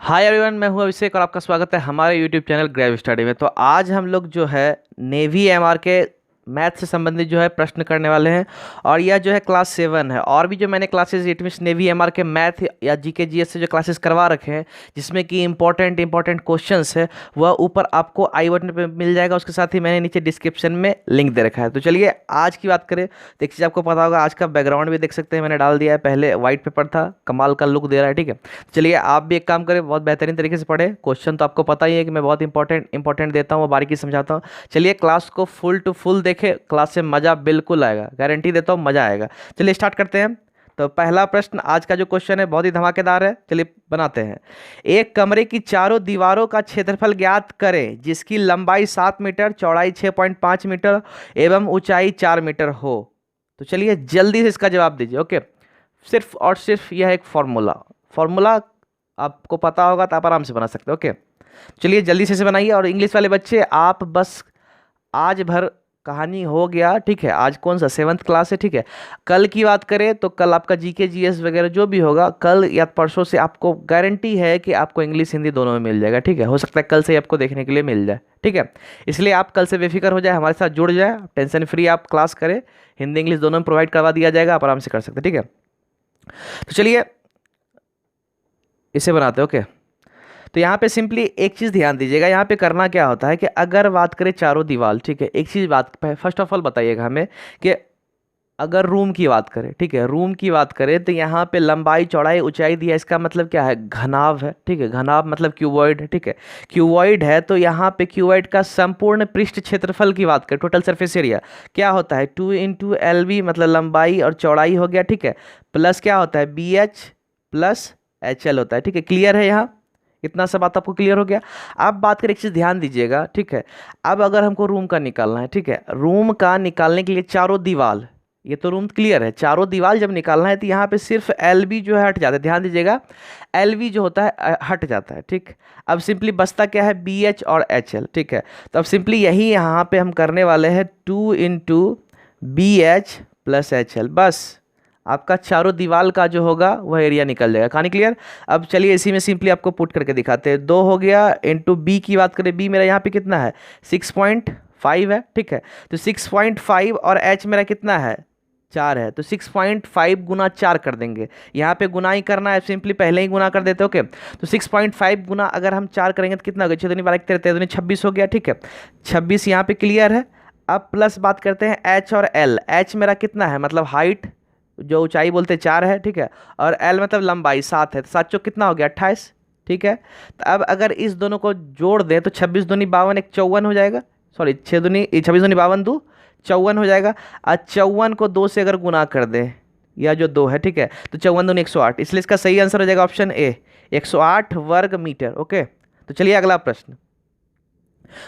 Hi everyone, मैं हूं अभिषेक और आपका स्वागत है हमारे यूट्यूब चैनल ग्रेव स्टडी में। तो आज हम लोग जो है नेवी एमआर के मैथ से संबंधित जो है प्रश्न करने वाले हैं। और यह जो है क्लास 7 है। और भी जो मैंने क्लासेस 8वीं नेवी एमआर के मैथ या जीके जीएस से जो क्लासेस करवा रखे हैं, जिसमें कि इंपॉर्टेंट क्वेश्चंस है, वह ऊपर आपको आई बटन पे मिल जाएगा। उसके साथ ही मैंने नीचे डिस्क्रिप्शन में लिंक दे रखा है। तो चलिए आज की बात करें तो एक चीज़ आपको पता होगा, आज का बैकग्राउंड भी देख सकते हैं, मैंने डाल दिया है। पहले वाइट पेपर था, कमाल का लुक दे रहा है। ठीक है, चलिए आप भी एक काम करें, बहुत बेहतरीन तरीके से पढ़े। क्वेश्चन तो आपको पता ही है कि मैं बहुत इंपॉर्टेंट देता हूँ, बारीकी समझाता हूँ। चलिए क्लास को फुल टू फुल देखें, क्लास से मज़ा बिल्कुल आएगा, गारंटी देता हूँ मज़ा आएगा। चलिए स्टार्ट करते हैं। तो पहला प्रश्न आज का जो क्वेश्चन है बहुत ही धमाकेदार है, चलिए बनाते हैं। एक कमरे की चारों दीवारों का क्षेत्रफल ज्ञात करें जिसकी लंबाई 7 मीटर, चौड़ाई 6.5 मीटर एवं ऊंचाई 4 मीटर हो। तो चलिए जल्दी से इसका जवाब दीजिए। ओके, सिर्फ और सिर्फ यह एक फॉर्मूला आपको पता होगा तो आप आराम से बना सकते हो। ओके, चलिए जल्दी से बनाइए। और इंग्लिश वाले बच्चे आप बस आज भर कहानी हो गया। ठीक है, आज कौन सा 7th क्लास है। ठीक है, कल की बात करें तो कल आपका जीके जीएस वगैरह जो भी होगा, कल या परसों से आपको गारंटी है कि आपको इंग्लिश हिंदी दोनों में मिल जाएगा। ठीक है, हो सकता है कल से ही आपको देखने के लिए मिल जाए। ठीक है, इसलिए आप कल से बेफिक्र हो जाए, हमारे साथ जुड़ जाए, टेंशन फ्री आप क्लास करें। हिंदी इंग्लिश दोनों में प्रोवाइड करवा दिया जाएगा, आप आराम से कर सकते हैं। ठीक है, तो चलिए इसे बनाते हैं। ओके, तो यहाँ पे सिंपली एक चीज़ ध्यान दीजिएगा, यहाँ पे करना क्या होता है कि अगर बात करें चारों दीवार, ठीक है, एक चीज़ बात फर्स्ट ऑफ ऑल बताइएगा हमें कि अगर रूम की बात करें, ठीक है, रूम की बात करें तो यहाँ पे लंबाई चौड़ाई ऊंचाई दिया है, इसका मतलब क्या है, घनाभ है। ठीक है, घनाभ मतलब क्यूबॉइड है। ठीक है, क्यूबॉइड है तो यहाँ पे क्यूबॉइड का संपूर्ण पृष्ठ क्षेत्रफल की बात करें, टोटल सरफेस एरिया क्या होता है, 2 × LB मतलब लंबाई और चौड़ाई हो गया। ठीक है, प्लस क्या होता है, BH+HL होता है। ठीक है, क्लियर है यहाँ, इतना सा बात आपको क्लियर हो गया। अब बात करें, एक चीज़ ध्यान दीजिएगा। ठीक है, अब अगर हमको रूम का निकालना है, ठीक है, रूम का निकालने के लिए चारों दीवार, ये तो रूम क्लियर है, चारों दीवार जब निकालना है तो यहाँ पे सिर्फ LB जो है हट जाता है। ध्यान दीजिएगा, LB जो होता है हट जाता है। ठीक, अब सिंपली बचता क्या है, BH और HL। ठीक है, तो अब सिंपली यही यहाँ पे हम करने वाले हैं 2 × BH+HL, बस आपका चारों दीवार का जो होगा वह एरिया निकल जाएगा। कहानी क्लियर। अब चलिए इसी में सिंपली आपको पुट करके दिखाते हैं। 2 हो गया इंटू B की बात करें, B मेरा यहाँ पे कितना है, 6.5 है। ठीक है, तो 6.5 और H मेरा कितना है, 4 है, तो 6.5 गुना 4 कर देंगे। यहाँ पे गुना ही करना है, सिंपली पहले ही गुना कर देते। ओके, तो 6.5 गुना अगर हम 4 करेंगे तो कितना होगा, 6 दूनी 12 13 13 26 हो गया। ठीक है, 26 यहाँ पे क्लियर है। अब प्लस बात करते हैं H और L। H मेरा कितना है, मतलब हाइट, जो ऊंचाई बोलते 4 है। ठीक है, और L मतलब लंबाई 7 है, तो 7 चौक कितना हो गया, 28। ठीक है, तो अब अगर इस दोनों को जोड़ दें तो 26 दूनी 52 एक 54 हो जाएगा। सॉरी, 26 दूनी 52 2 54 हो जाएगा। और 54 को 2 से अगर गुना कर दें, या जो 2 है, ठीक है, तो 54 दूनी 108, इसलिए इसका सही आंसर हो जाएगा ऑप्शन ए, 108 वर्ग मीटर। ओके, तो चलिए अगला प्रश्न।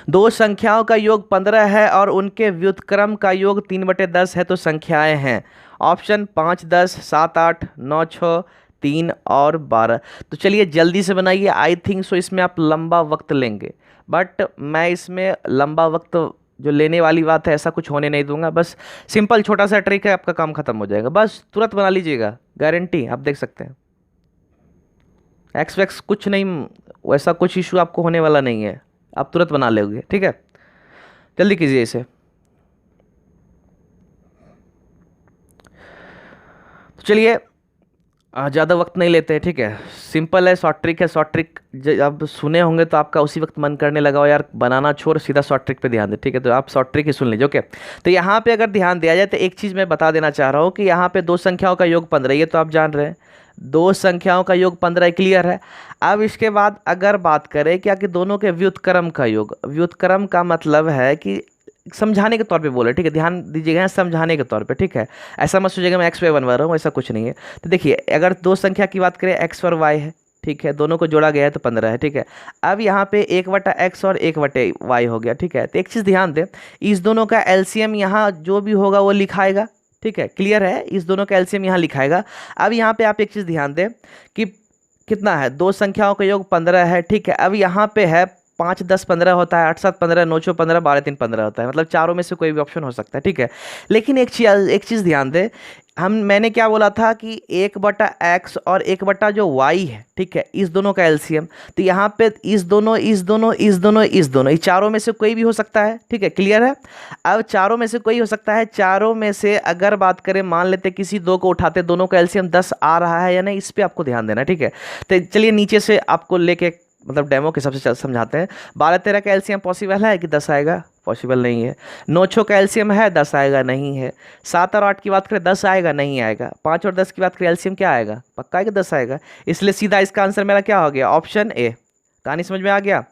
दो संख्याओं का योग 15 है और उनके व्युत्क्रम का योग 3/10 है, तो संख्याएं हैं। ऑप्शन 5 10 7 8 9 6 3 और 12। तो चलिए जल्दी से बनाइए। आई थिंक सो इसमें आप लंबा वक्त लेंगे, बट मैं इसमें लंबा वक्त जो लेने वाली बात है ऐसा कुछ होने नहीं दूंगा। बस सिंपल छोटा सा ट्रिक है, आपका काम खत्म हो जाएगा। बस तुरंत बना लीजिएगा, गारंटी, आप देख सकते हैं। एक्स वैक्स कुछ नहीं, वैसा कुछ इशू आपको होने वाला नहीं है, आप तुरंत बना लोगे। ठीक है, जल्दी कीजिए इसे। तो चलिए ज़्यादा वक्त नहीं लेते हैं। ठीक है, सिंपल है, शॉर्ट ट्रिक है। शॉर्ट ट्रिक जब सुने होंगे तो आपका उसी वक्त मन करने लगा हो यार बनाना छोड़, सीधा शॉर्ट ट्रिक पे ध्यान दे। ठीक है, तो आप शॉर्ट ट्रिक ही सुन लीजिए। ओके, तो यहाँ पे अगर ध्यान दिया जाए तो एक चीज़ मैं बता देना चाह रहा हूँ कि यहाँ पे दो संख्याओं का योग 15, ये तो आप जान रहे हैं, दो संख्याओं का योग 15 क्लियर है। अब इसके बाद अगर बात करें क्या कि दोनों के व्युत्क्रम का योग, व्युत्क्रम का मतलब है कि समझाने के तौर पे बोले। ठीक है, ध्यान दीजिएगा, समझाने के तौर पे। ठीक है, ऐसा मत सोचिएगा मैं एक्स वाई बनवा रहा हूँ, ऐसा कुछ नहीं है। तो देखिए अगर दो संख्या की बात करें एक्स और वाई है, ठीक है, दोनों को जोड़ा गया है तो 15 है। ठीक है, अब यहाँ पे 1/x और 1/y हो गया। ठीक है, तो एक चीज़ ध्यान दें, इस दोनों का एलसीएम यहाँ जो भी होगा वो लिखाएगा। ठीक है, क्लियर है, इस दोनों का एलसीएम यहाँ लिखाएगा। अब यहाँ पे आप एक चीज़ ध्यान दें कि कितना है, दो संख्याओं का योग 15 है। ठीक है, अब यहाँ पे है 5 10 15 होता है, 8 7 15, 9 6 15, 12 3 15 होता है, मतलब चारों में से कोई भी ऑप्शन हो सकता है। ठीक है, लेकिन एक चीज़ ध्यान दें, मैंने क्या बोला था कि 1/x और 1/y है, ठीक है, इस दोनों का एलसीएम। तो यहाँ पे इस दोनों, इस दोनों, इस दोनों, इस दोनों, इस चारों में से कोई भी हो सकता है, ठीक है, क्लियर है। अब चारों में से कोई हो सकता है, चारों में से अगर बात करें, मान लेते किसी दो को उठाते, दोनों का एलसीएम 10 आ रहा है या नहीं, इस पे आपको ध्यान देना, ठीक है। तो चलिए नीचे से आपको लेके मतलब डेमो के हिसाब से समझाते हैं। 12-13 का एलसीएम पॉसिबल है कि 10 आएगा? पॉसिबल नहीं है। 9-6 का एलसीएम है, 10 आएगा? नहीं है। 7 और 8 की बात करें, 10 आएगा? नहीं आएगा। 5 और 10 की बात करें, एलसीएम क्या आएगा? पक्का है कि 10 आएगा। इसलिए सीधा इसका आंसर मेरा क्या हो गया? Option A. कहानी समझ में आ गया?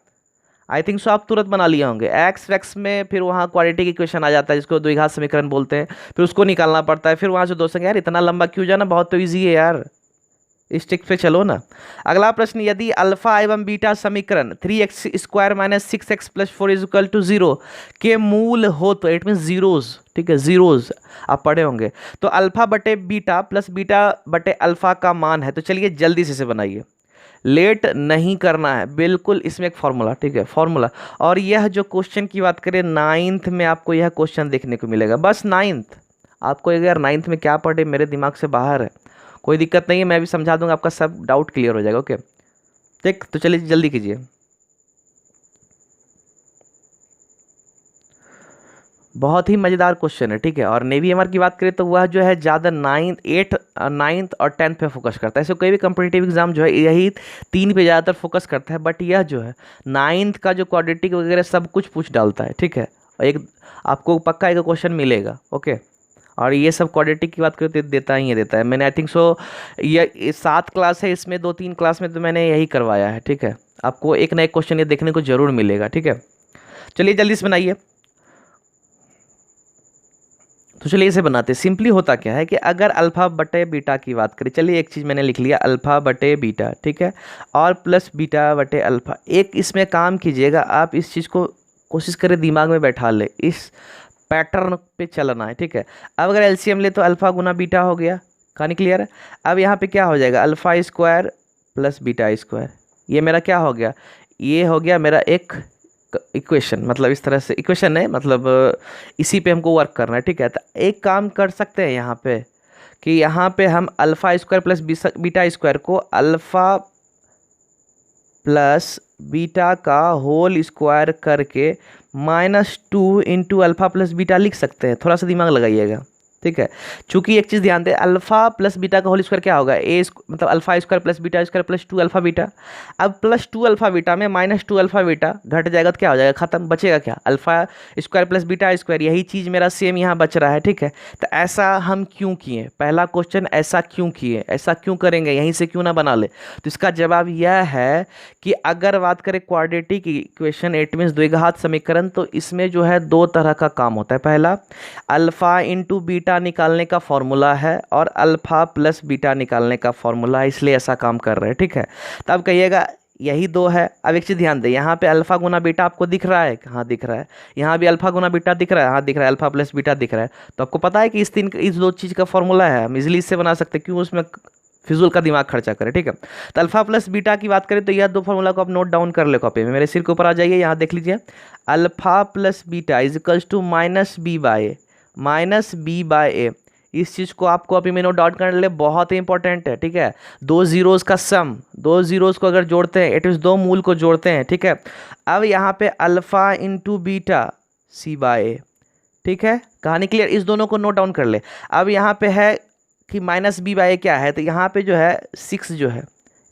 आई थिंक सो आप तुरंत बना लिए होंगे। एक्स वैक्स में फिर वहाँ क्वाड्रेटिक इक्वेशन आ जाता है, जिसको द्विघात समीकरण बोलते हैं, फिर उसको निकालना पड़ता है, फिर वहाँ से दो संख्या। यार इतना लंबा क्यों जाना, बहुत तो ईजी है यार, इस टिक पे चलो ना। अगला प्रश्न, यदि अल्फा एवं बीटा समीकरण 3x² minus 6x plus 4 is equal to 0 के मूल हो, तो इट मीन जीरोज, ठीक है, जीरोज आप पढ़े होंगे। तो अल्फा बटे बीटा प्लस बीटा बटे अल्फा का मान है। तो चलिए जल्दी से इसे बनाइए, लेट नहीं करना है बिल्कुल। इसमें एक फॉर्मूला, ठीक है, फॉर्मूला। और यह जो क्वेश्चन की बात करें, 9th में आपको यह क्वेश्चन देखने को मिलेगा, बस 9th। आपको अगर 9th में क्या पढ़े मेरे दिमाग से बाहर है, कोई दिक्कत नहीं है, मैं भी समझा दूंगा, आपका सब डाउट क्लियर हो जाएगा। ओके ठीक, तो चलिए जल्दी कीजिए। बहुत ही मज़ेदार क्वेश्चन है, ठीक है। और नेवी एमआर की बात करें तो वह जो है ज़्यादा 9th और 10th पे फोकस करता है। ऐसे कोई भी कम्पिटिटिव एग्जाम जो है यही 3 पे ज़्यादातर फोकस करता है, बट यह जो है 9th का जो क्वाड्रेटिक वगैरह सब कुछ पूछ डालता है, ठीक है। और एक आपको पक्का एक क्वेश्चन मिलेगा, ओके। और ये सब क्वाड्रेटिक की बात करें तो देता ही है, देता है। मैंने आई थिंक सो ये 7 क्लास है, इसमें 2-3 क्लास में तो मैंने यही करवाया है, ठीक है। आपको एक ना एक क्वेश्चन ये देखने को जरूर मिलेगा, ठीक है। चलिए जल्दी से बनाइए। तो चलिए इसे बनाते हैं। सिंपली होता क्या है कि अगर अल्फा बटे बीटा की बात करें, चलिए एक चीज़ मैंने लिख लिया, अल्फा बटे बीटा, ठीक है, और प्लस बीटा बटे अल्फा। एक इसमें काम कीजिएगा आप, इस चीज़ को कोशिश करें दिमाग में बैठा ले, इस पैटर्न पे चलना है, ठीक है। अब अगर एलसीएम ले तो अल्फा गुना बीटा हो गया, कहानी क्लियर है। अब यहाँ पे क्या हो जाएगा, alpha square plus beta square, ये मेरा क्या हो गया, ये हो गया मेरा एक इक्वेशन। मतलब इस तरह से इक्वेशन है, मतलब इसी पे हमको वर्क करना है, ठीक है। तो एक काम कर सकते हैं यहाँ पे कि यहाँ पे हम alpha square plus beta square को अल्फा प्लस बीटा का होल स्क्वायर करके -2 इंटू अल्फा प्लस बीटा लिख सकते हैं। थोड़ा सा दिमाग लगाइएगा, ठीक है। चूंकि एक चीज़ ध्यान दें, अल्फा प्लस बीटा का होल स्क्वायर क्या होगा, मतलब alpha square plus beta square plus 2 alpha beta. अब +2 अल्फा बीटा में -2 अल्फा बीटा घट जाएगा तो क्या हो जाएगा, खत्म, बचेगा क्या, alpha square plus beta square. यही चीज़ मेरा सेम यहाँ बच रहा है, ठीक है। तो ऐसा हम क्यों किए, पहला क्वेश्चन, ऐसा क्यों किए, ऐसा क्यों करेंगे, यहीं से क्यों ना बना ले। तो इसका जवाब यह है कि अगर बात करें क्वाड्रेटिक इक्वेशन, इट मीन्स द्विघात समीकरण, तो इसमें जो है 2 तरह का काम होता है। पहला अल्फा इंटू बीटा निकालने का फॉर्मूला है, और अल्फा प्लस बीटा निकालने का फॉर्मूला है, इसलिए ऐसा काम कर रहे हैं, ठीक है। तो अब कहिएगा यही 2 है। अब एक चीज़ ध्यान दें, यहाँ पे अल्फा गुना बीटा आपको दिख रहा है, हाँ दिख रहा है। यहाँ भी अल्फा गुना बीटा दिख रहा है, हाँ दिख रहा है। अल्फा प्लस बीटा दिख रहा है। तो आपको पता है कि इस 2 चीज़ का फॉर्मूला है, हम इजिली इससे बना सकते हैं, क्यों उसमें फिजूल का दिमाग खर्चा करें, ठीक है। तो अल्फा प्लस बीटा की बात करें तो यह 2 फॉर्मूला को आप नोट डाउन कर ले कॉपी में, मेरे सिर के ऊपर आ जाइए, यहाँ देख लीजिए। Alpha plus beta is equals to -b/a। इस चीज़ को आपको अभी में नोट डाउन कर ले, बहुत ही इंपॉर्टेंट है, ठीक है। 2 जीरोस का सम, 2 जीरोस को अगर जोड़ते हैं, इट इज 2 मूल को जोड़ते हैं, ठीक है। अब यहाँ पे अल्फा इंटू बीटा c/a, ठीक है, कहानी क्लियर। इस दोनों को नोट डाउन कर ले। अब यहाँ पे है कि -b/a क्या है, तो यहाँ पे जो है 6 जो है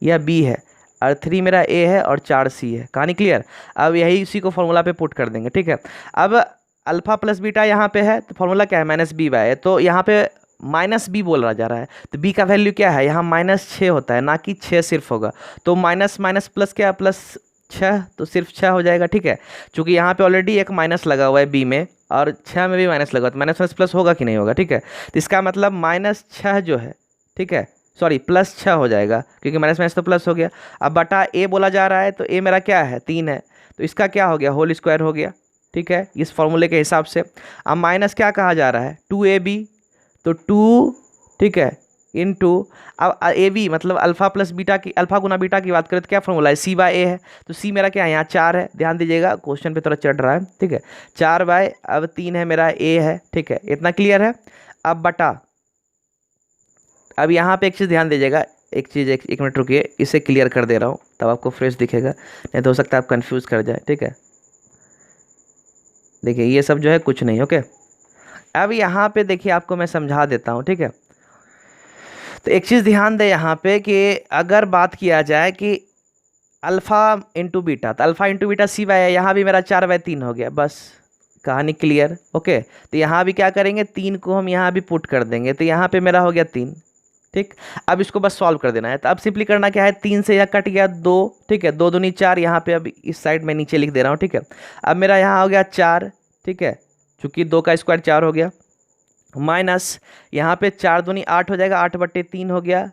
यह b है, और 3 मेरा a है, और 4 c है, कहानी क्लियर। अब यही इसी को फॉर्मूला पे पुट कर देंगे, ठीक है। अब अल्फा प्लस बीटा यहाँ पे है, तो फॉर्मूला क्या है, -b/a। तो यहाँ पे -b बोला जा रहा है, तो b का वैल्यू क्या है, यहाँ -6 होता है, ना कि 6 सिर्फ होगा। तो माइनस माइनस प्लस क्या, +6, तो सिर्फ 6 हो जाएगा, ठीक है। चूंकि यहाँ पे ऑलरेडी एक माइनस लगा हुआ है b में, और 6 में भी माइनस लगा, तो माइनस प्लस होगा कि नहीं होगा, ठीक है। तो इसका मतलब -6 जो है, ठीक है, सॉरी +6 हो जाएगा, क्योंकि माइनस माइनस तो प्लस हो गया। अब बटा a बोला जा रहा है, तो a मेरा क्या है, 3 है, तो इसका क्या हो गया, होल स्क्वायर हो गया, ठीक है, इस फॉर्मूले के हिसाब से। अब माइनस क्या कहा जा रहा है, 2ab, तो 2, ठीक है, इंटू, अब ए बी मतलब अल्फा प्लस बीटा की, अल्फा गुना बीटा की बात करें तो क्या फॉर्मूला है, c/a है। तो c मेरा क्या है, यहाँ 4 है, ध्यान दीजिएगा क्वेश्चन पे थोड़ा चढ़ रहा है, ठीक है। 4 बाय अब 3 है मेरा a है, ठीक है, इतना क्लियर है। अब बटा अब यहाँ पे एक चीज़ ध्यान दीजिएगा, एक चीज़, एक मिनट रुकिए, इसे क्लियर कर दे रहा हूँ तब आपको फ्रेश दिखेगा, नहीं तो हो सकता है आप कंफ्यूज कर जाए, ठीक है। देखिए ये सब जो है कुछ नहीं, ओके। अब यहाँ पे देखिए आपको मैं समझा देता हूँ, ठीक है। तो एक चीज़ ध्यान दे यहाँ पे कि अगर बात किया जाए कि अल्फ़ा इंटू बीटा, तो अल्फ़ा इंटू बीटा सी बाय है, यहाँ भी मेरा 4/3 हो गया, बस कहानी क्लियर, ओके। तो यहाँ भी क्या करेंगे, 3 को हम यहाँ भी पुट कर देंगे, तो यहाँ पे मेरा हो गया 3, ठीक। अब इसको बस सॉल्व कर देना है, तो अब सिंपली करना क्या है, 3 से यह कट गया 2, ठीक है, 2 दूनी 4, यहाँ पे अब इस साइड में नीचे लिख दे रहा हूँ, ठीक है। अब मेरा यहाँ हो गया 4, ठीक है, चूंकि 2 का स्क्वायर 4 हो गया, माइनस यहाँ पे 4 दूनी 8 हो जाएगा, 8/3 हो गया,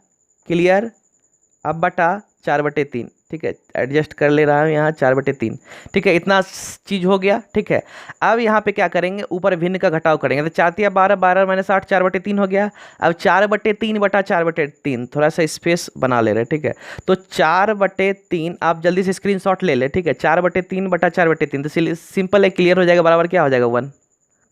क्लियर। अब बटा 4/3, ठीक है, एडजस्ट कर ले रहा हूँ यहाँ 4/3, ठीक है, इतना चीज़ हो गया, ठीक है। अब यहाँ पे क्या करेंगे, ऊपर भिन्न का घटाव करेंगे, तो 4 तिया 12, 12 माइनस 8, 4/3 हो गया। अब 4/3 बटा 4/3, थोड़ा सा स्पेस बना ले रहे, ठीक है। तो 4/3 आप जल्दी से स्क्रीनशॉट ले ले, ठीक है, 4/3 बटा 4/3, तो सिंपल है, क्लियर हो जाएगा, बराबर क्या हो जाएगा 1,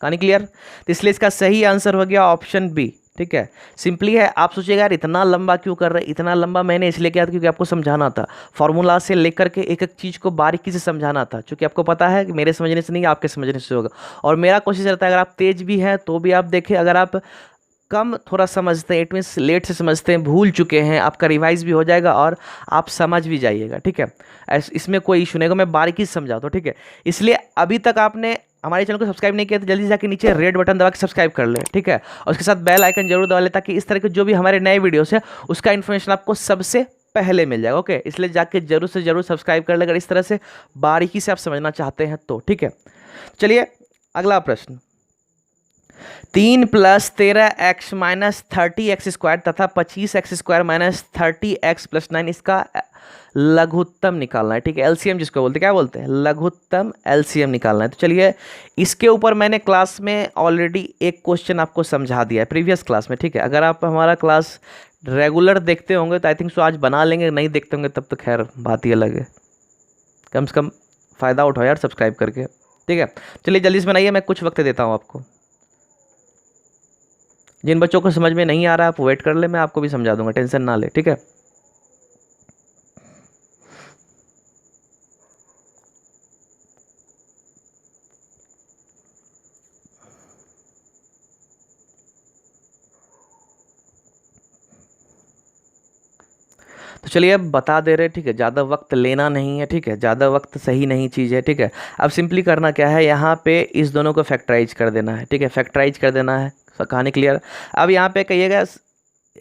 कहानी क्लियर। तो इसलिए इसका सही आंसर हो गया ऑप्शन बी, ठीक है। सिंपली है, आप सोचिएगा यार इतना लंबा क्यों कर रहे हैं, इतना लंबा मैंने इसलिए किया था क्योंकि आपको समझाना था, फॉर्मूला से लेकर के एक एक चीज़ को बारीकी से समझाना था, क्योंकि आपको पता है कि मेरे समझने से नहीं आपके समझने से होगा। और मेरा कोशिश रहता है अगर आप तेज भी हैं तो भी आप देखें, अगर आप कम थोड़ा समझते हैं, इट मीन्स लेट से समझते हैं, भूल चुके हैं, आपका रिवाइज भी हो जाएगा और आप समझ भी जाइएगा, ठीक है। इसमें कोई इशू नहीं होगा, मैं बारीकी से समझाता हूँ, ठीक है। इसलिए अभी तक आपने हमारे चैनल को सब्सक्राइब नहीं किया तो जल्दी से जाके नीचे रेड बटन दबा के सब्सक्राइब कर ले, ठीक है। और उसके साथ बेल आइकन जरूर दबा ले, ताकि इस तरह के जो भी हमारे नए वीडियोस है उसका इन्फॉर्मेशन आपको सबसे पहले मिल जाएगा, ओके। इसलिए जाके जरूर से जरूर सब्सक्राइब कर ले अगर इस तरह से बारीकी से आप समझना चाहते हैं तो, ठीक है। चलिए अगला प्रश्न, 3 + 13x माइनस 30x² तथा 25x² माइनस 30x + 9 इसका लघुत्तम निकालना है, ठीक है। एलसीएम जिसको बोलते हैं, क्या बोलते हैं, लघुत्तम एलसीएम निकालना है। तो चलिए इसके ऊपर मैंने क्लास में ऑलरेडी एक क्वेश्चन आपको समझा दिया है प्रीवियस क्लास में, ठीक है। अगर आप हमारा क्लास रेगुलर देखते होंगे तो आई थिंक सो आज बना लेंगे, नहीं देखते होंगे तब तो खैर बात ही अलग है। कम से कम फ़ायदा उठाओ यार सब्सक्राइब करके, ठीक है। चलिए जल्दी से बनाइए, मैं कुछ वक्त देता हूँ आपको। जिन बच्चों को समझ में नहीं आ रहा आप वेट कर ले, मैं आपको भी समझा दूंगा, टेंशन ना ले, ठीक है। तो चलिए अब बता दे रहे, ठीक है, ज़्यादा वक्त लेना नहीं है, ठीक है, ज़्यादा वक्त सही नहीं चीज़ है, ठीक है। अब सिंपली करना क्या है, यहाँ पे इस दोनों को फैक्टराइज कर देना है, ठीक है, फैक्टराइज कर देना है, कहानी क्लियर। अब यहाँ पे कहिएगा,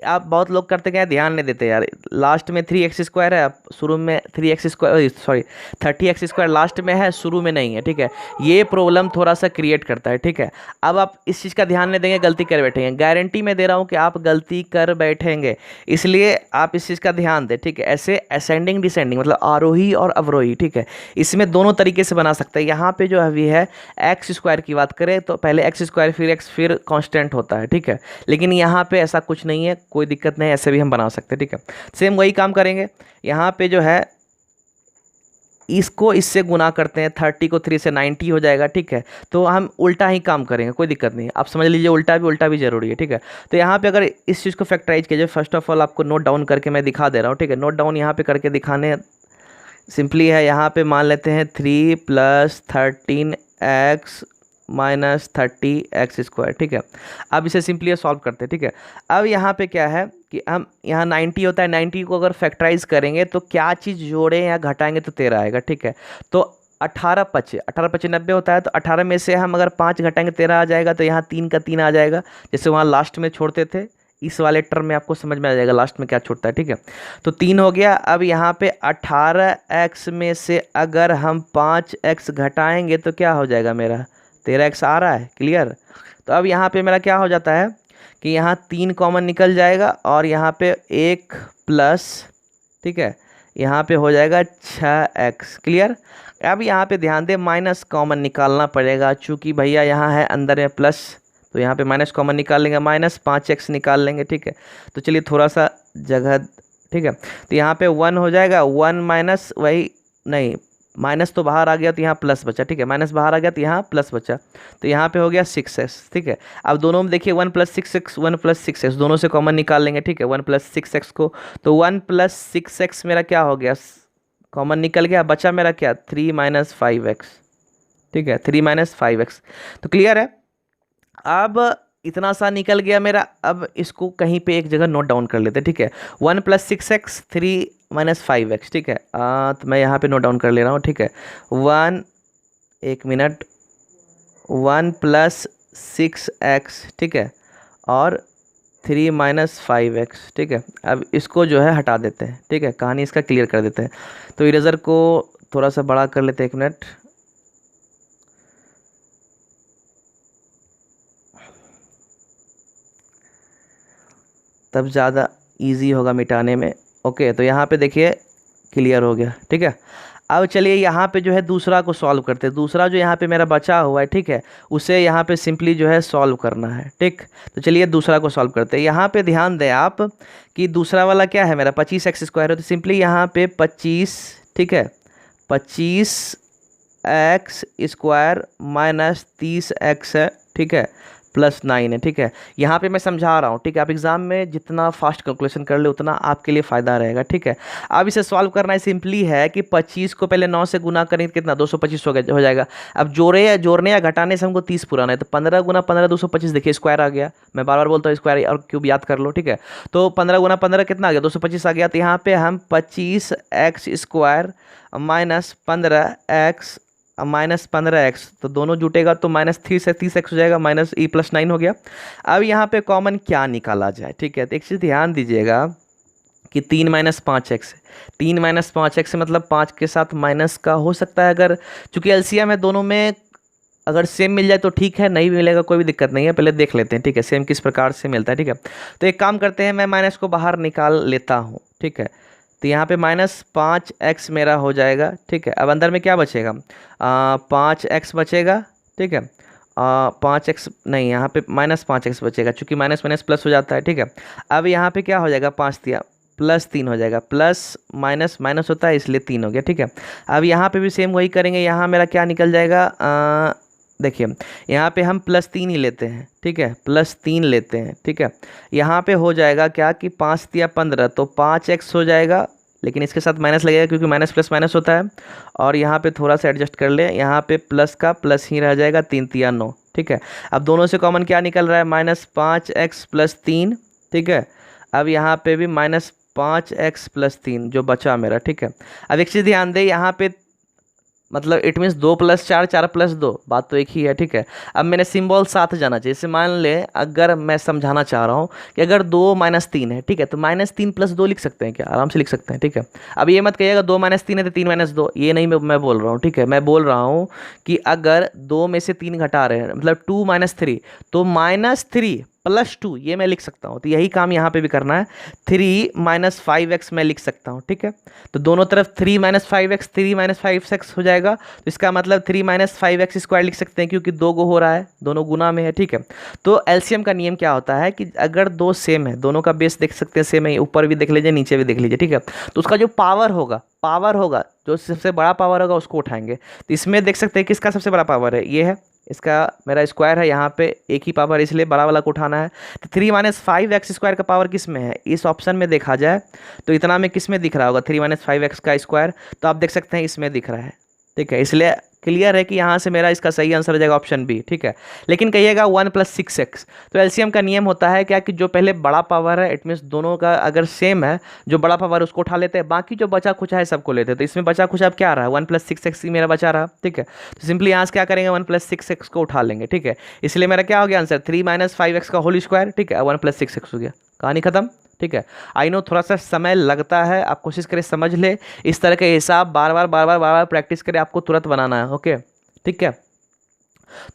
आप बहुत लोग करते क्या, ध्यान नहीं देते यार, लास्ट में 3x² है, शुरू में 3x², सॉरी 30x² लास्ट में है, शुरू में नहीं है, ठीक है। ये प्रॉब्लम थोड़ा सा क्रिएट करता है, ठीक है। अब आप इस चीज़ का ध्यान नहीं देंगे, गलती कर बैठेंगे, गारंटी मैं दे रहा हूँ कि आप गलती कर बैठेंगे, इसलिए आप इस चीज़ का ध्यान दें, ठीक है। ऐसे असेंडिंग डिसेंडिंग मतलब आरोही और अवरोही, ठीक है, इसमें दोनों तरीके से बना सकते हैं। यहाँ पे जो अभी है x² की बात करें तो पहले x² फिर x फिर कांस्टेंट होता है, ठीक है। लेकिन यहाँ पे ऐसा कुछ नहीं है, कोई दिक्कत नहीं, ऐसे भी हम बना सकते हैं, ठीक है। सेम वही काम करेंगे, यहाँ पे जो है इसको इससे गुना करते हैं, 30 को 3 से 90 हो जाएगा, ठीक है। तो हम उल्टा ही काम करेंगे, कोई दिक्कत नहीं, आप समझ लीजिए, उल्टा भी जरूरी है, ठीक है। तो यहाँ पे अगर इस चीज़ को फैक्टराइज कीजिए, फर्स्ट ऑफ ऑल आपको नोट डाउन करके मैं दिखा दे रहा हूँ, ठीक है। नोट डाउन यहाँ पे करके दिखाने सिंपली है, यहाँ पे मान लेते हैं 3 + 13x माइनस 30x², ठीक है। अब इसे सिंपली सॉल्व करते हैं, ठीक है। अब यहाँ पे क्या है कि हम यहाँ 90 होता है, 90 को अगर फैक्टराइज करेंगे तो क्या चीज़ जोड़ें या घटाएंगे तो 13 आएगा, ठीक है। तो 18 × 5 = 90 होता है, तो 18 में से हम अगर 5 घटाएंगे 13 आ जाएगा, तो यहाँ 3 का 3 आ जाएगा, जैसे वहाँ लास्ट में छोड़ते थे, इस वाले टर्म में आपको समझ में आ जाएगा लास्ट में क्या छूटता है, ठीक है। तो 3 हो गया। अब यहाँ पे 18x में से अगर हम 5x घटाएंगे तो क्या हो जाएगा, मेरा 13x आ रहा है, क्लियर। तो अब यहाँ पे मेरा क्या हो जाता है कि यहाँ 3 कॉमन निकल जाएगा और यहाँ पे 1 प्लस, ठीक है, यहाँ पे हो जाएगा 6x, क्लियर। अब यहाँ पे ध्यान दें, माइनस कॉमन निकालना पड़ेगा, चूँकि भैया यहाँ है अंदर में प्लस, तो यहाँ पे माइनस कॉमन निकाल लेंगे, -5x निकाल लेंगे, ठीक है। तो चलिए थोड़ा सा जगह, ठीक है। तो यहाँ पे 1 हो जाएगा, 1 माइनस वही नहीं माइनस तो बाहर आ गया तो यहाँ प्लस बचा, ठीक है, माइनस बाहर आ गया तो यहाँ प्लस बचा, तो यहाँ पे हो गया 6x, ठीक है। अब दोनों में देखिए 1+6x 1+6x दोनों से कॉमन निकाल लेंगे, ठीक है, 1+6x को, तो 1+6x मेरा क्या हो गया, कॉमन निकल गया, बचा मेरा क्या 3-5x, ठीक है, 3-5x। तो क्लियर है। अब इतना सा निकल गया मेरा, अब इसको कहीं पे एक जगह नोट डाउन कर लेते हैं, ठीक है। 1+6x 3-5x, ठीक है। तो मैं यहाँ पे नोट डाउन कर ले रहा हूँ, ठीक है। 1 मिनट 1+6x, ठीक है, और 3-5x, ठीक है। अब इसको जो है हटा देते हैं, ठीक है, कहानी इसका क्लियर कर देते हैं। तो इरेजर को थोड़ा सा बड़ा कर लेते हैं, 1 मिनट। तब ज़्यादा इजी होगा मिटाने में। ओके, तो यहाँ पे देखिए क्लियर हो गया, ठीक है। अब चलिए यहाँ पे जो है दूसरा को सॉल्व करते हैं। दूसरा जो यहाँ पे मेरा बचा हुआ है, ठीक है, उसे यहाँ पे सिंपली जो है सॉल्व करना है, ठीक। तो चलिए दूसरा को सॉल्व करते हैं। यहाँ पे ध्यान दें आप कि दूसरा वाला क्या है मेरा 25x² है, तो सिंपली यहाँ पे 25, ठीक है, 25x² माइनस 30x है, ठीक है, +9 है, ठीक है। यहाँ पे मैं समझा रहा हूँ, ठीक है, आप एग्जाम में जितना फास्ट कैलकुलेशन कर ले उतना आपके लिए फ़ायदा रहेगा, ठीक है। अब इसे सॉल्व करना है, सिंपली है कि 25 को पहले 9 से गुना करें कितना 225 हो जाएगा। अब जोड़ने या घटाने से हमको 30 पुराना है, तो 15 × 15 225, देखिए स्क्वायर आ गया। मैं बार बार बोलता हूँ स्क्वायर और क्यूब याद कर लो, ठीक है। तो 15 × 15 कितना आ गया 225 आ गया। तो यहाँ पे हम 25x² minus 15x minus 15x, तो दोनों जुटेगा तो -3 से 30x हो जाएगा, -e+9 हो गया। अब यहाँ पे कॉमन क्या निकाला जाए, ठीक है। तो एक चीज़ ध्यान दीजिएगा कि 3-5x, 3-5x मतलब 5 के साथ माइनस का हो सकता है, अगर चूंकि एलसीएम है दोनों में, अगर सेम मिल जाए तो ठीक है, नहीं मिलेगा कोई भी दिक्कत नहीं है, पहले देख लेते हैं, ठीक है, सेम किस प्रकार से मिलता है, ठीक है। तो एक काम करते हैं, मैं माइनस को बाहर निकाल लेता हूँ, ठीक है। तो यहाँ पे -5x मेरा हो जाएगा, ठीक है। अब अंदर में क्या बचेगा 5x बचेगा, ठीक है। 5x नहीं, यहाँ पे -5x बचेगा, चूँकि माइनस माइनस प्लस हो जाता है, ठीक है। अब यहाँ पे क्या हो जाएगा 5 दिया +3 हो जाएगा, प्लस माइनस माइनस होता है इसलिए 3 हो गया, ठीक है। अब यहाँ पे भी सेम वही करेंगे, यहाँ मेरा क्या निकल जाएगा, देखिए यहाँ पे हम +3 ही लेते हैं, ठीक है, +3 लेते हैं, ठीक है। यहाँ पे हो जाएगा क्या कि 5 × 15 तो 5x हो जाएगा, लेकिन इसके साथ माइनस लगेगा क्योंकि माइनस प्लस माइनस होता है। और यहाँ पे थोड़ा सा एडजस्ट कर ले, यहाँ पे प्लस का प्लस ही रह जाएगा, 3 × 9, ठीक है। अब दोनों से कॉमन क्या निकल रहा है -5x + 3, ठीक है। अब यहाँ पे भी -5x + 3 जो बचा मेरा, ठीक है। अब एक चीज़ ध्यान दे, यहाँ पे मतलब इट मीन्स 2 + 4 4 + 2, बात तो एक ही है, ठीक है। अब मैंने सिंबल साथ जाना चाहिए, जैसे मान ले अगर मैं समझाना चाह रहा हूँ कि अगर 2 - 3 है, ठीक है, तो -3 + 2 लिख सकते हैं क्या, आराम से लिख सकते हैं, ठीक है। अब ये मत कहिएगा 2 - 3 है तो 3 - 2, ये नहीं मैं बोल रहा हूँ, ठीक है। मैं बोल रहा हूँ कि अगर 2 में से 3 घटा रहे हैं, मतलब 2 - 3, तो -3 + 2 ये मैं लिख सकता हूँ। तो यही काम यहाँ पे भी करना है, 3 - 5x मैं लिख सकता हूँ, ठीक है। तो दोनों तरफ 3 - 5x 3 - 5x हो जाएगा, तो इसका मतलब 3 - 5x² लिख सकते हैं, क्योंकि 2 गो हो रहा है, दोनों गुना में है, ठीक है। तो एलसीएम का नियम क्या होता है कि अगर दो सेम है, दोनों का बेस देख सकते हैं सेम है, ऊपर भी देख लीजिए नीचे भी देख लीजिए, ठीक है। तो उसका जो पावर होगा जो सबसे बड़ा पावर होगा उसको उठाएंगे। तो इसमें देख सकते हैं किसका सबसे बड़ा पावर है, ये है, इसका मेरा स्क्वायर है, यहाँ पे एक ही पावर, इसलिए बड़ा वाला को उठाना है। तो 3 - 5x² का पावर किस में है, इस ऑप्शन में देखा जाए तो इतना में किस में दिख रहा होगा 3 - 5x का स्क्वायर, तो आप देख सकते हैं इसमें दिख रहा है, ठीक है। इसलिए क्लियर है कि यहाँ से मेरा इसका सही आंसर हो जाएगा ऑप्शन बी, ठीक है। लेकिन कहिएगा 1+6x, तो एलसीएम का नियम होता है क्या कि जो पहले बड़ा पावर है, इट मीन्स दोनों का अगर सेम है, जो बड़ा पावर है उसको उठा लेते हैं, बाकी जो बचा कुछ है सबको लेते हैं। तो इसमें बचा कुछ अब क्या रहा है 1+6x ही मेरा बचा रहा, ठीक है। तो सिंपली यहाँ से क्या करेंगे 1+6x को उठा लेंगे, ठीक है। इसलिए मेरा क्या हो गया आंसर 3 - 5x का होल स्क्वायर, ठीक है, 1+6x हो गया, कहानी खत्म, ठीक है। आई नो थोड़ा सा समय लगता है, आप कोशिश करें समझ ले, इस तरह के हिसाब बार बार प्रैक्टिस करें, आपको तुरंत बनाना है, ओके, ठीक है।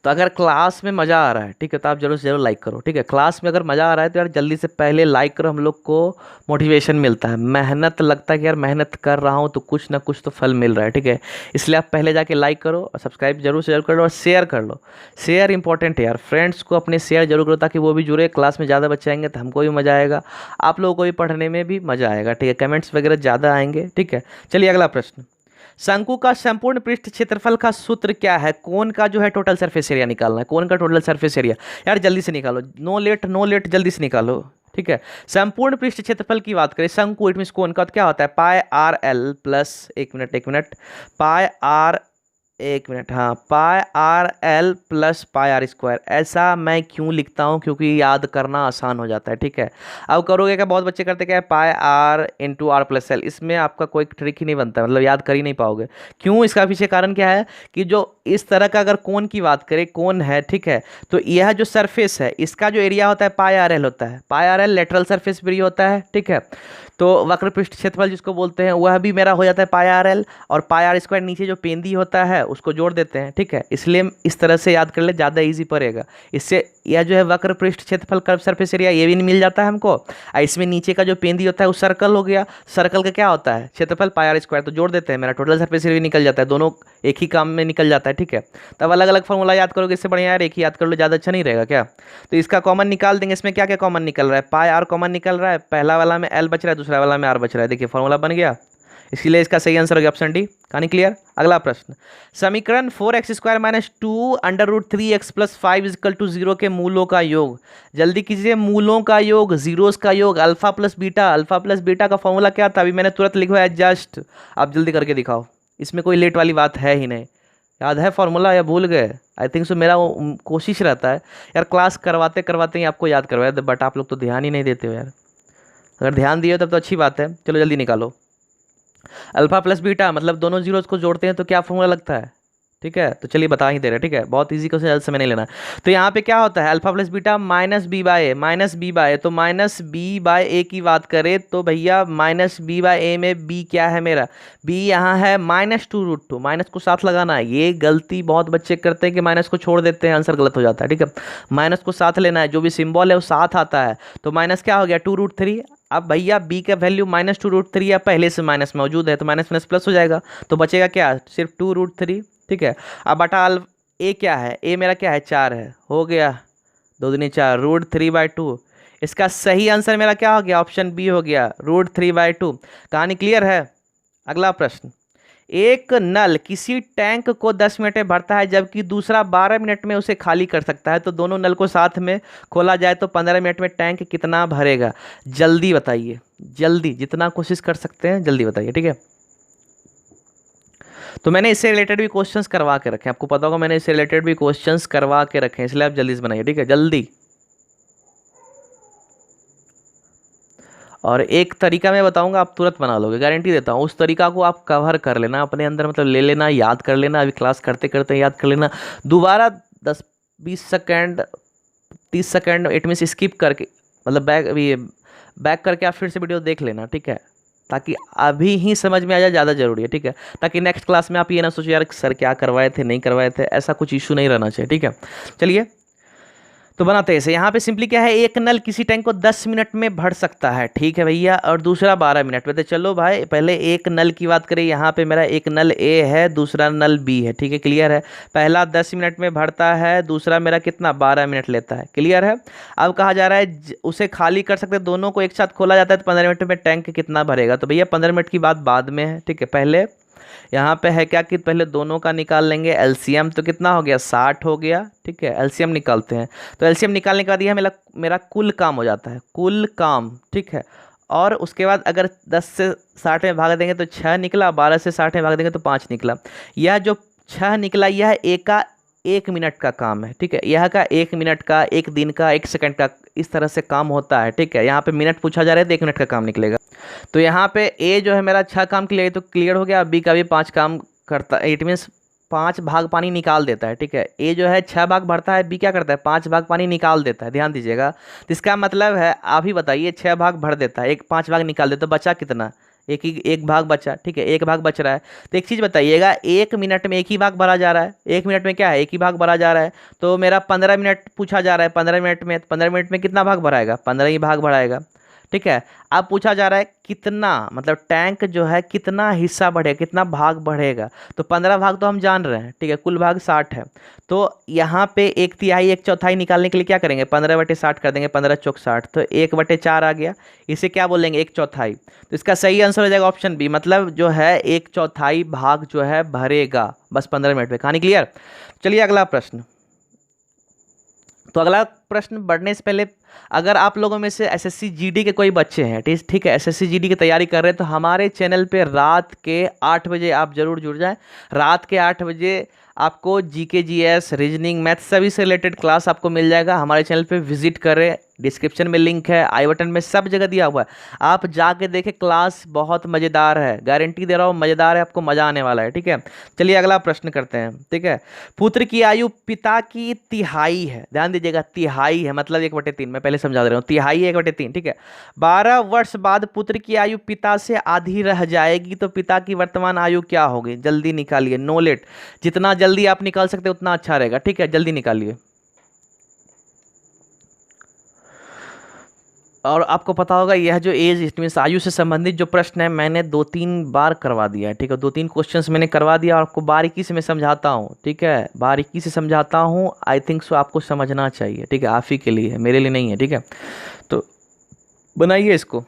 तो अगर क्लास में मज़ा आ रहा है, ठीक है, तो आप जरूर से जरूर लाइक करो, ठीक है। क्लास में अगर मज़ा आ रहा है तो यार जल्दी से पहले लाइक करो, हम लोग को मोटिवेशन मिलता है, मेहनत लगता है कि यार मेहनत कर रहा हूँ तो कुछ ना कुछ तो फल मिल रहा है, ठीक है। इसलिए आप पहले जाके लाइक करो और सब्सक्राइब जरूर से जरूर कर लो और शेयर कर लो। शेयर इंपॉर्टेंट है यार, फ्रेंड्स को अपने शेयर जरूर करो ताकि वो भी जुड़े, क्लास में ज़्यादा बच्चे आएंगे तो हमको भी मज़ा आएगा, आप लोगों को भी पढ़ने में भी मज़ा आएगा, ठीक है। कमेंट्स वगैरह ज़्यादा आएंगे, ठीक है। चलिए अगला प्रश्न, शंकु का संपूर्ण पृष्ठ क्षेत्रफल का सूत्र क्या है? कोन का जो है टोटल सरफेस एरिया निकालना है, कोन का टोटल सरफेस एरिया। यार जल्दी से निकालो, नो लेट नो लेट, जल्दी से निकालो। ठीक है, संपूर्ण पृष्ठ क्षेत्रफल की बात करें, शंकु इट मीन कोन का, तो क्या होता है पाई आर एल प्लस, एक मिनट, पाई आर, एक मिनट, हाँ, pi R L plus pi R square. ऐसा मैं क्यों लिखता हूँ? क्योंकि याद करना आसान हो जाता है। ठीक है, अब करोगे क्या, बहुत बच्चे करते क्या है, pi R into R plus L, इसमें आपका कोई ट्रिक ही नहीं बनता, मतलब याद कर ही नहीं पाओगे। क्यों? इसका पीछे कारण क्या है कि जो इस तरह का अगर कोन की बात करें, कोन है, ठीक है, तो यह जो सरफेस है इसका जो एरिया होता है पाई आर एल होता है, pi R L lateral surface area होता है। ठीक है, तो वक्र पृष्ठ क्षेत्रफल जिसको बोलते हैं वह भी मेरा हो जाता है पाई आर एल, और पाई आर स्क्वायर नीचे जो पेंदी होता है उसको जोड़ देते हैं। ठीक है, इसलिए इस तरह से याद कर ले, ज़्यादा इजी पड़ेगा। इससे यह जो है वक्र पृष्ठ क्षेत्रफल कर्व सरफेस एरिया ये भी मिल जाता है हमको, और इसमें नीचे का जो पेंदी होता है वो सर्कल हो गया, सर्कल का क्या होता है क्षेत्रफल पाई आर स्क्वायर, तो जोड़ देते हैं, मेरा टोटल सरफेस एरिया निकल जाता है, दोनों एक ही काम में निकल जाता है। ठीक है, तब अलग अलग फॉर्मूला याद करोगे इससे बढ़िया यार एक ही याद कर लो, ज़्यादा अच्छा नहीं रहेगा क्या? तो इसका कॉमन निकाल देंगे, इसमें क्या क्या कॉमन निकल रहा है, पाई आर कॉमन निकल रहा है, पहला वाला में एल बच रहा है, दूसरा वाला में आर बच रहा है, देखिए फॉर्मूला बन गया। इसलिए इसका सही आंसर हो गया ऑप्शन डी। कहानी क्लियर? अगला प्रश्न, समीकरण 4x² minus 2 under root 3x plus 5 equal to 0 के मूलों का योग। जल्दी कीजिए, मूलों का योग, जीरोस का योग, alpha plus beta, alpha plus beta का फॉर्मूला क्या था? अभी मैंने तुरंत लिखवाया जस्ट, आप जल्दी करके दिखाओ, इसमें कोई लेट वाली बात है ही नहीं। याद है फॉर्मूला या भूल गए? आई थिंक सो, मेरा कोशिश रहता है यार क्लास करवाते करवाते ही आपको याद करवाया, बट आप लोग तो ध्यान ही नहीं देते हो यार। अगर ध्यान दिए तब तो अच्छी बात है। चलो जल्दी निकालो, अल्फा प्लस बीटा मतलब दोनों जीरोस को जोड़ते हैं तो क्या फॉर्मूला लगता है? ठीक है, तो चलिए बता ही दे रहे हैं। ठीक है, बहुत इजी क्वेश्चन, ज़्यादा समय नहीं लेना। तो यहाँ पे क्या होता है, alpha plus beta minus B by A, minus B by A, तो माइनस बी बाय ए की बात करें तो भैया माइनस बी बाय ए में बी क्या है मेरा, बी यहाँ है -2√2, माइनस को साथ लगाना है। ये गलती बहुत बच्चे करते हैं कि माइनस को छोड़ देते हैं, आंसर गलत हो जाता है। ठीक है, माइनस को साथ लेना है, जो भी सिंबल है वो साथ आता है, तो माइनस क्या हो गया 2√3। अब भैया b का वैल्यू -2√3 या पहले से माइनस मौजूद है तो माइनस माइनस प्लस हो जाएगा, तो बचेगा क्या, सिर्फ 2√3। ठीक है, अब बटा ए क्या है, ए मेरा क्या है 4 है, हो गया 2 दूनी 4, √3/2। इसका सही आंसर मेरा क्या हो गया, ऑप्शन बी हो गया, √3/2। कहानी क्लियर है? अगला प्रश्न, एक नल किसी टैंक को 10 मिनट में भरता है जबकि दूसरा 12 मिनट में उसे खाली कर सकता है, तो दोनों नल को साथ में खोला जाए तो 15 मिनट में टैंक कितना भरेगा? जल्दी बताइए, जल्दी, जितना कोशिश कर सकते हैं जल्दी बताइए। ठीक है, तो मैंने इससे रिलेटेड भी क्वेश्चंस करवा के रखे हैं, आपको पता होगा मैंने इससे रिलेटेड भी क्वेश्चंस करवा के रखे हैं, इसलिए आप जल्दी से बनाइए। ठीक है, जल्दी। और एक तरीका मैं बताऊंगा, आप तुरंत बना लोगे, गारंटी देता हूँ। उस तरीका को आप कवर कर लेना अपने अंदर, मतलब ले लेना, याद कर लेना, अभी क्लास करते करते याद कर लेना, दोबारा 10-20 second 30 second it means skip करके, मतलब बैक करके आप फिर से वीडियो देख लेना। ठीक है, ताकि अभी ही समझ में आ जाए, ज़्यादा जरूरी है। ठीक है, ताकि नेक्स्ट क्लास में आप ये ना सोचो यार सर क्या करवाए थे नहीं करवाए थे, ऐसा कुछ इशू नहीं रहना चाहिए। ठीक है, चलिए तो बनाते हैं इसे। यहाँ पे सिंपली क्या है, एक नल किसी टैंक को 10 मिनट में भर सकता है, ठीक है भैया, और दूसरा 12 मिनट में। तो चलो भाई पहले एक नल की बात करें, यहाँ पे मेरा एक नल ए है, दूसरा नल बी है। ठीक है, क्लियर है? पहला 10 मिनट में भरता है, दूसरा मेरा कितना 12 मिनट लेता है। क्लियर है? अब कहा जा रहा है उसे खाली कर सकते, दोनों को एक साथ खोला जाता है तो 15 मिनट में टैंक कितना भरेगा? तो भैया 15 मिनट की बात बाद में है। ठीक है, पहले यहाँ पे है क्या कि पहले दोनों का निकाल लेंगे एलसीएम, तो कितना हो गया 60 हो गया। ठीक है, एलसीएम निकालते हैं, तो एलसीएम निकालने के बाद यह मेरा मेरा कुल काम हो जाता है, कुल काम। ठीक है, और उसके बाद अगर 10 से 60 में भाग देंगे तो 6 निकला, 12 से 60 में भाग देंगे तो 5 निकला। यह जो 6 निकला यह एक मिनट का काम है। ठीक है, यह का 1 मिनट का, 1 दिन का, 1 सेकंड का, इस तरह से काम होता है। ठीक है, यहाँ पे मिनट पूछा जा रहा है तो 1 मिनट का काम निकलेगा। तो यहाँ पे ए जो है मेरा 6 काम क्लियर, तो क्लियर हो गया। बी का भी 5 काम करता है, इट मीन्स 5 भाग पानी निकाल देता है। ठीक है, ए जो है 6 भाग भरता है, बी क्या करता है 5 भाग पानी निकाल देता है। ध्यान दीजिएगा, तो इसका मतलब है आप ही बताइए 6 भाग भर देता है, 5 भाग निकाल देता है, तो बचा कितना? एक भाग बचा। ठीक है, 1 भाग बच रहा है। तो एक चीज़ बताइएगा, 1 मिनट में 1 ही भाग भरा जा रहा है, 1 मिनट में क्या है 1 ही भाग भरा जा रहा है, तो मेरा 15 मिनट पूछा जा रहा है, 15 मिनट में 15 मिनट में कितना भाग भराएगा? 15 ही भाग भराएगा। ठीक है। अब पूछा जा रहा है कितना, मतलब टैंक जो है कितना हिस्सा बढ़ेगा, कितना भाग बढ़ेगा। तो 15 भाग तो हम जान रहे हैं, ठीक है, कुल भाग 60 है। तो यहाँ पे 1/3 1/4 निकालने के लिए क्या करेंगे, 15/60 कर देंगे, 15 × 4 = 60, तो 1/4 आ गया। इसे क्या बोलेंगे, 1/4। तो इसका सही आंसर हो जाएगा ऑप्शन बी, मतलब जो है 1/4 भाग जो है भरेगा बस 15 मिनट में। कहानी क्लियर। चलिए अगला प्रश्न। तो अगला प्रश्न बढ़ने से पहले, अगर आप लोगों में से एसएससी जीडी के कोई बच्चे हैं, ठीक है, एसएससी जीडी की तैयारी कर रहे हैं, तो हमारे चैनल पे रात के 8 बजे आप जरूर जुड़ जाएं। रात के 8 बजे आपको जीके जीएस रीजनिंग मैथ सभी से रिलेटेड क्लास आपको मिल जाएगा। हमारे चैनल पे विजिट करें, डिस्क्रिप्शन में लिंक है, आई बटन में सब जगह दिया हुआ है, आप जाके देखें। क्लास बहुत मज़ेदार है, गारंटी दे रहा हूँ मज़ेदार है, आपको मज़ा आने वाला है, ठीक है। चलिए अगला प्रश्न करते हैं, ठीक है। पुत्र की आयु पिता की तिहाई है, ध्यान दीजिएगा, तिहाई है मतलब 1/3। मैं पहले समझा दे रहा हूँ, तिहाई 1/3, ठीक है। 12 वर्ष बाद पुत्र की आयु पिता से आधी रह जाएगी, तो पिता की वर्तमान आयु क्या होगी, जल्दी निकालिए, नो लेट। जितना जल्दी आप निकाल सकते उतना अच्छा रहेगा, ठीक है, जल्दी निकालिए। और आपको पता होगा यह जो एज मीन्स आयु से संबंधित जो प्रश्न है मैंने 2-3 बार करवा दिया है, ठीक है, 2-3 क्वेश्चंस मैंने करवा दिया और आपको बारीकी से मैं समझाता हूँ, ठीक है, बारीकी से समझाता हूँ। आई थिंक सो आपको समझना चाहिए, ठीक है, आप ही के लिए है, मेरे लिए नहीं है, ठीक है। तो बनाइए इसको।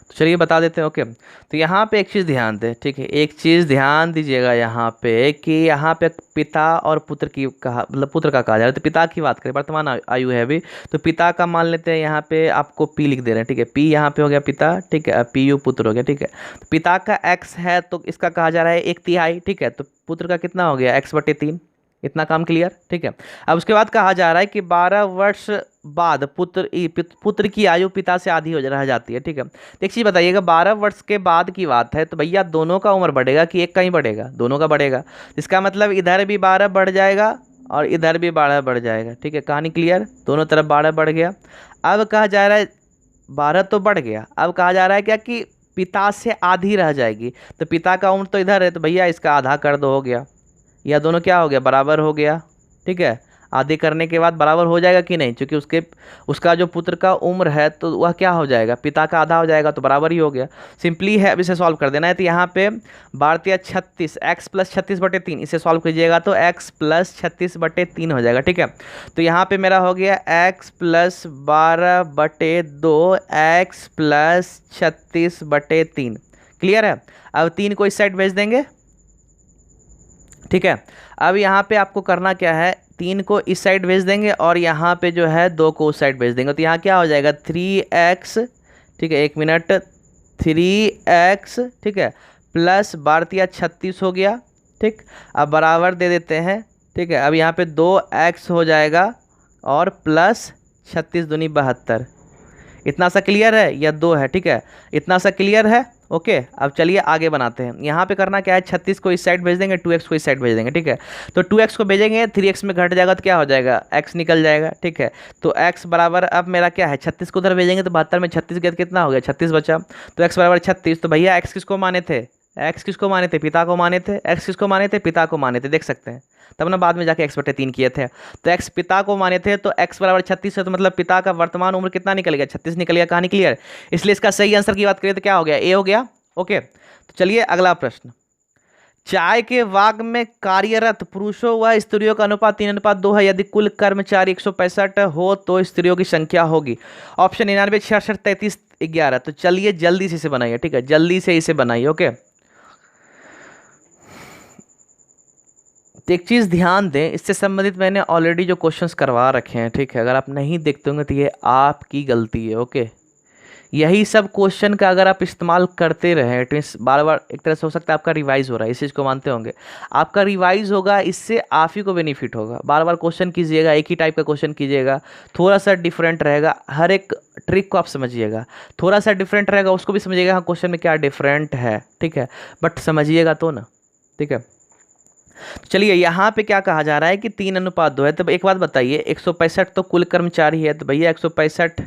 तो चलिए बता देते हैं, ओके। तो यहाँ पे एक चीज़ ध्यान दें, ठीक है, एक चीज़ ध्यान दीजिएगा यहाँ पे कि यहाँ पे पिता और पुत्र की कहा, मतलब पुत्र का कहा जा रहा है, तो पिता की बात करें, वर्तमान आयु है अभी, तो पिता का मान लेते हैं, यहाँ पे आपको पी लिख दे रहे हैं, ठीक है, पी यहाँ पे हो गया पिता, ठीक है, पी यू पुत्र हो गया, ठीक है। तो पिता का एक्स है तो इसका कहा जा रहा है 1/3, ठीक है, तो पुत्र का कितना हो गया, x/3। इतना काम क्लियर, ठीक है। अब उसके बाद कहा जा रहा है कि 12 वर्ष बाद पुत्र की आयु पिता से आधी हो रह जाती है, ठीक है। तो एक चीज़ बताइएगा, 12 वर्ष के बाद की बात है, तो भैया दोनों का उम्र बढ़ेगा कि एक का ही बढ़ेगा, दोनों का बढ़ेगा। इसका मतलब इधर भी 12 बढ़ जाएगा और इधर भी 12 बढ़ जाएगा, ठीक है, कहानी क्लियर, दोनों तरफ 12 बढ़ गया। अब कहा जा रहा है 12 तो बढ़ गया, अब कहा जा रहा है क्या कि पिता से आधी रह जाएगी, तो पिता का उम्र तो इधर है, तो भैया इसका आधा कर दो, हो गया। यह दोनों क्या हो गया, बराबर हो गया, ठीक है। आधे करने के बाद बराबर हो जाएगा कि नहीं, क्योंकि उसका जो पुत्र का उम्र है तो वह क्या हो जाएगा, पिता का आधा हो जाएगा, तो बराबर ही हो गया। सिंपली है, अब इसे सॉल्व कर देना है। तो यहाँ पे 12×36 x + 36/3, इसे सॉल्व कीजिएगा तो x + 36/3 हो जाएगा, ठीक है। तो यहाँ पे मेरा हो गया x + 12/2 x + 36/3, क्लियर है। अब 3 को इस साइड भेज देंगे, ठीक है। अब यहाँ पे आपको करना क्या है, 3 को इस साइड भेज देंगे और यहाँ पे जो है 2 को उस साइड भेज देंगे, तो यहाँ क्या हो जाएगा 3x, ठीक है, 1 मिनट, 3x, ठीक है, प्लस 12×36 हो गया, ठीक। अब बराबर दे देते हैं, ठीक है। अब यहाँ पे 2x हो जाएगा और प्लस 36 दूनी 72। इतना सा क्लियर है, या 2 है, ठीक है, इतना सा क्लियर है, ओके। अब चलिए आगे बनाते हैं। यहाँ पे करना क्या है, 36 को इस साइड भेज देंगे, 2x को इस साइड भेज देंगे, ठीक है। तो 2x को भेजेंगे, 3x में घट जाएगा तो क्या हो जाएगा, x निकल जाएगा, ठीक है। तो x बराबर, अब मेरा क्या है, 36 को उधर भेजेंगे तो 72 में 36 गया, कितना हो गया, 36 बचा। तो x बराबर 36, तो भैया x किसको माने थे, x किसको माने थे, पिता को माने थे, x किसको माने थे, पिता को माने थे, देख सकते हैं, तब ना बाद में जाके x/3 किए थे। तो x पिता को माने थे, तो x बराबर 36 है, तो मतलब पिता का वर्तमान उम्र कितना निकल गया, 36 निकल गया, कहानी क्लियर। इसलिए इसका सही आंसर की बात करें तो क्या हो गया, ए हो गया, ओके। तो चलिए अगला प्रश्न। चाय के बाग में कार्यरत पुरुषों व स्त्रियों का अनुपात 3:2 है, यदि कुल कर्मचारी 165 हो तो स्त्रियों की संख्या होगी। ऑप्शन 99, 66, 33, 11। तो चलिए जल्दी से इसे बनाइए, ठीक है, जल्दी से इसे बनाइए, ओके। तो एक चीज़ ध्यान दें, इससे संबंधित मैंने ऑलरेडी जो क्वेश्चंस करवा रखे हैं, ठीक है, अगर आप नहीं देखते होंगे तो ये आपकी गलती है, ओके। यही सब क्वेश्चन का अगर आप इस्तेमाल करते रहे, तो इस बार बार एक तरह से हो सकता है आपका रिवाइज हो रहा है, इस चीज़ को मानते होंगे, आपका रिवाइज होगा, इससे आप ही को बेनिफिट होगा। बार बार क्वेश्चन कीजिएगा, एक ही टाइप का क्वेश्चन कीजिएगा, थोड़ा सा डिफरेंट रहेगा, हर एक ट्रिक को आप समझिएगा, थोड़ा सा डिफरेंट रहेगा उसको भी समझिएगा, हाँ क्वेश्चन में क्या डिफरेंट है, ठीक है, बट समझिएगा तो ना, ठीक है। तो चलिए यहाँ पे क्या कहा जा रहा है कि 3:2 है, तो एक बात बताइए, 165 तो कुल कर्मचारी है, तो भैया 165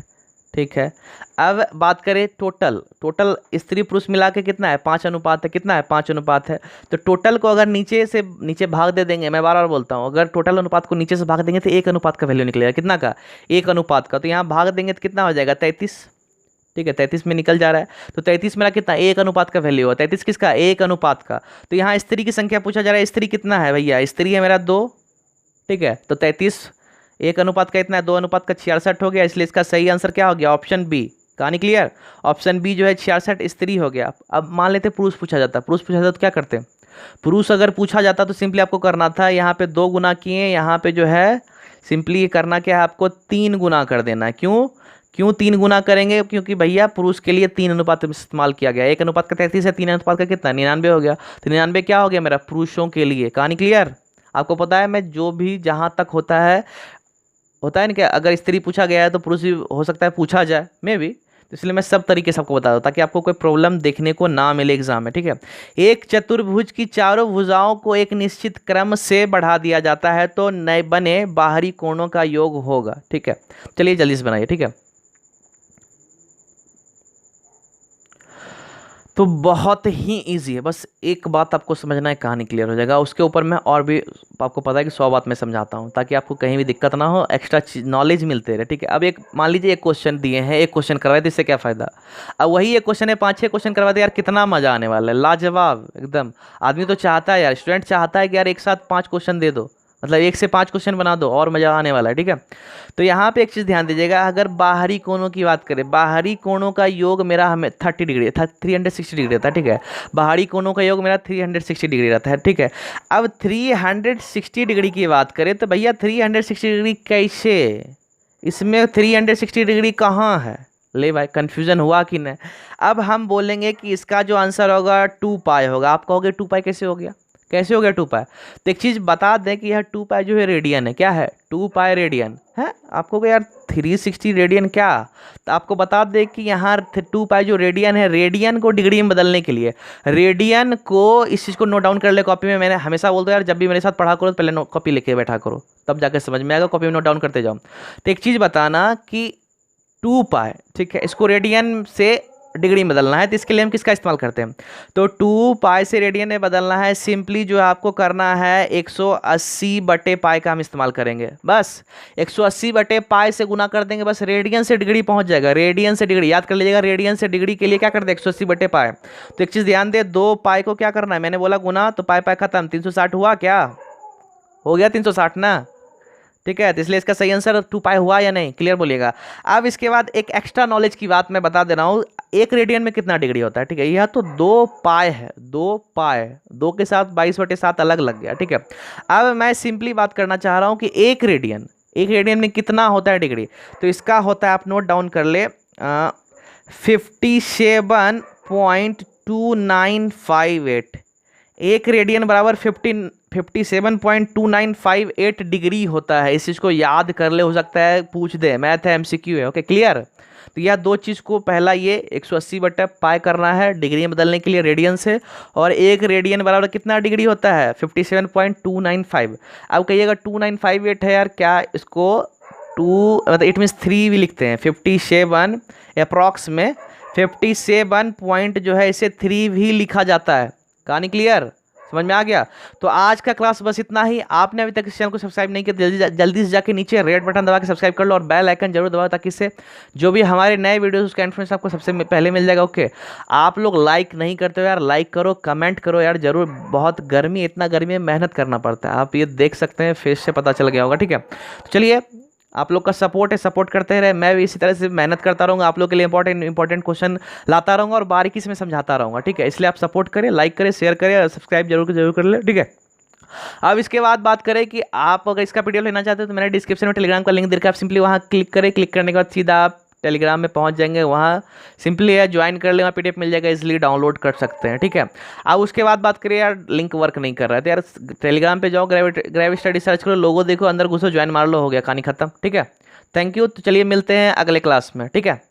ठीक है। अब बात करें टोटल, टोटल स्त्री पुरुष मिला के कितना है, 5 अनुपात है, कितना है, 5 अनुपात है। तो टोटल को अगर नीचे से नीचे भाग दे देंगे, मैं बार बार बोलता हूँ, अगर टोटल अनुपात को नीचे से भाग देंगे तो 1 अनुपात का वैल्यू निकलेगा, कितना का, 1 अनुपात का। तो यहाँ भाग देंगे तो कितना हो जाएगा, 33। ठीक है, 33 में निकल जा रहा है। तो 33 मेरा कितना, 1 अनुपात का वैल्यू हुआ, 33 किसका, 1 अनुपात का। तो यहाँ स्त्री की संख्या पूछा जा रहा है, स्त्री कितना है भैया, स्त्री है मेरा 2। ठीक है, तो 33 1 अनुपात का इतना है, 2 अनुपात का 66 हो गया, इसलिए इसका सही आंसर क्या हो गया, ऑप्शन बी। कहानी क्लियर, ऑप्शन बी जो है 66 स्त्री हो गया। अब मान लेते पुरुष पूछा जाता, पुरुष पूछा जाता तो क्या करते हैं, पुरुष अगर पूछा जाता तो सिंपली आपको करना था, यहाँ पे 2 गुना किए, यहाँ पे जो है सिंपली करना क्या है आपको, 3 गुना कर देना है। क्यों क्यों 3 गुना करेंगे, क्योंकि भैया पुरुष के लिए 3 अनुपात इस्तेमाल किया गया, 1 अनुपात का 33 है, 3 अनुपात का कितना 99 हो गया। तो 99 क्या हो गया मेरा, पुरुषों के लिए। कहानी क्लियर, आपको पता है मैं जो भी जहाँ तक होता है ना क्या, अगर स्त्री पूछा गया है तो पुरुष भी हो सकता है पूछा जाए मे भी, तो इसलिए मैं सब तरीके से आपको बता दूँ ताकि आपको कोई प्रॉब्लम देखने को ना मिले एग्जाम में। ठीक है, एक चतुर्भुज की चारों भुजाओं को एक निश्चित क्रम से बढ़ा दिया जाता है तो नए बने बाहरी कोणों का योग होगा। ठीक है, चलिए जल्दी से बनाइए। ठीक है, तो बहुत ही इजी है, बस एक बात आपको समझना है, कहानी क्लियर हो जाएगा। उसके ऊपर मैं और भी, आपको पता है कि 100 बात मैं समझाता हूँ ताकि आपको कहीं भी दिक्कत ना हो, एक्स्ट्रा नॉलेज मिलते रहे। ठीक है, अब एक मान लीजिए एक क्वेश्चन दिए हैं, एक क्वेश्चन करवाए तो इससे क्या फ़ायदा, अब वही एक क्वेश्चन है 5-6 क्वेश्चन करवा दे यार, कितना मज़ा आने वाला है, लाजवाब एकदम। आदमी तो चाहता है यार, स्टूडेंट चाहता है कि यार एक साथ 5 क्वेश्चन दे दो, मतलब 1 से 5 क्वेश्चन बना दो और मज़ा आने वाला है। ठीक है, तो यहाँ पे एक चीज़ ध्यान दीजिएगा, अगर बाहरी कोणों की बात करें, बाहरी कोणों का योग मेरा हमें 30 डिग्री था, 360 डिग्री रहता है। ठीक है, बाहरी कोणों का योग मेरा 360 डिग्री रहता है। ठीक है, अब 360 डिग्री की बात करें तो भैया 360 डिग्री कैसे, इसमें 360 डिग्री कहाँ है, ले भाई कन्फ्यूजन हुआ कि नहीं। अब हम बोलेंगे कि इसका जो आंसर होगा 2 पाई होगा, आप कहोगे 2 पाई कैसे हो गया, कैसे हो गया 2 पाई। तो एक चीज़ बता दें कि यह 2 पाई जो है रेडियन है, क्या है, 2 पाई रेडियन है। आपको को यार 360 रेडियन क्या, तो आपको बता दें कि यहाँ 2 पाई जो रेडियन है, रेडियन को डिग्री में बदलने के लिए, रेडियन को, इस चीज़ को नोट डाउन कर ले कॉपी में। मैंने हमेशा बोलता हूँ यार, जब भी मेरे साथ पढ़ा करो तो पहले कॉपी लेके बैठा करो, तब जाकर समझ में आएगा, कॉपी में नोट डाउन करते जाओ। तो एक चीज़ बताना कि 2 पाई, ठीक है, इसको रेडियन से डिग्री में बदलना है तो इसके लिए हम किसका इस्तेमाल करते हैं, तो 2 पाई से रेडियन में बदलना है, सिंपली जो आपको करना है 180/पाई का हम इस्तेमाल करेंगे। बस 180/पाई से गुना कर देंगे, बस रेडियन से डिग्री पहुंच जाएगा, रेडियन से डिग्री याद कर लीजिएगा, रेडियन से डिग्री के लिए क्या करते हैं 180/पाई। तो एक चीज़ ध्यान दे, 2 पाई को क्या करना है, मैंने बोला गुना, तो पाई पाई खत्म, 360 हुआ, क्या हो गया 360 ना। ठीक है, तो इसलिए इसका सही आंसर 2 पाई हुआ या नहीं, क्लियर बोलिएगा। अब इसके बाद एक एक्स्ट्रा नॉलेज की बात मैं बता दे रहा हूँ, एक रेडियन में कितना डिग्री होता है। ठीक है, यह तो 2 पाई है, 2 पाई, 2 के साथ 22/7 अलग लग गया। ठीक है, अब मैं सिंपली बात करना चाह रहा हूँ कि एक रेडियन में कितना होता है डिग्री, तो इसका होता है, आप नोट डाउन कर ले, 57.2958। एक रेडियन बराबर 57.2958 डिग्री होता है। इस चीज़ को याद कर ले, हो सकता है पूछ दे, मैथ है, एमसीक्यू है। ओके क्लियर, तो यह 2 चीज़ को, पहला ये 180/पाई करना है डिग्री में बदलने के लिए रेडियन से, और एक रेडियन बराबर कितना डिग्री होता है 57.295। अब कहिएगा 2958 है यार, क्या इसको 2 मतलब इट मीन्स 3 भी लिखते हैं, 57 अप्रॉक्स में 57 पॉइंट जो है इसे 3 भी लिखा जाता है। कहानी क्लियर, समझ में आ गया। तो आज का क्लास बस इतना ही। आपने अभी तक इस चैनल को सब्सक्राइब नहीं किया, जल्दी से जाके नीचे रेड बटन दबा के सब्सक्राइब कर लो और बेल आइकन जरूर दबाओ, ताकि इससे जो भी हमारे नए वीडियोस उसका इन्फॉर्मेशन आपको सबसे पहले मिल जाएगा। ओके, आप लोग लाइक नहीं करते हो यार, लाइक करो, कमेंट करो यार जरूर। बहुत गर्मी, इतना गर्मी में मेहनत करना पड़ता है, आप ये देख सकते हैं, फेस से पता चल गया होगा। ठीक है, तो चलिए, आप लोग का सपोर्ट है, सपोर्ट करते रहे, मैं भी इसी तरह से मेहनत करता रहूँगा, आप लोग के लिए इंपॉर्टेंट क्वेश्चन लाता रहूँगा और बारीकी से मैं समझाता रहूँगा। ठीक है, इसलिए आप सपोर्ट करें, लाइक करें, शेयर करें और सब्सक्राइब जरूर कर ले। ठीक है, अब इसके बाद बात करें कि आप अगर इसका पीडीएफ लेना चाहते हो तो मैंने डिस्क्रिप्शन में टेलीग्राम का लिंक दे रखा है, आप सिंपली वहाँ क्लिक करें, क्लिक करने के बाद सीधा आप टेलीग्राम में पहुंच जाएंगे, वहाँ सिंपली है ज्वाइन कर ले, वहाँ पीडीएफ मिल जाएगा, इजीली डाउनलोड कर सकते हैं। ठीक है, अब उसके बाद बात करें यार, लिंक वर्क नहीं कर रहा है तो यार टेलीग्राम पे जाओ, ग्रेविटी स्टडी सर्च करो, लोगो देखो, अंदर घुसो, ज्वाइन मार लो, हो गया, कहानी खत्म। ठीक है, थैंक यू। तो चलिए मिलते हैं अगले क्लास में। ठीक है।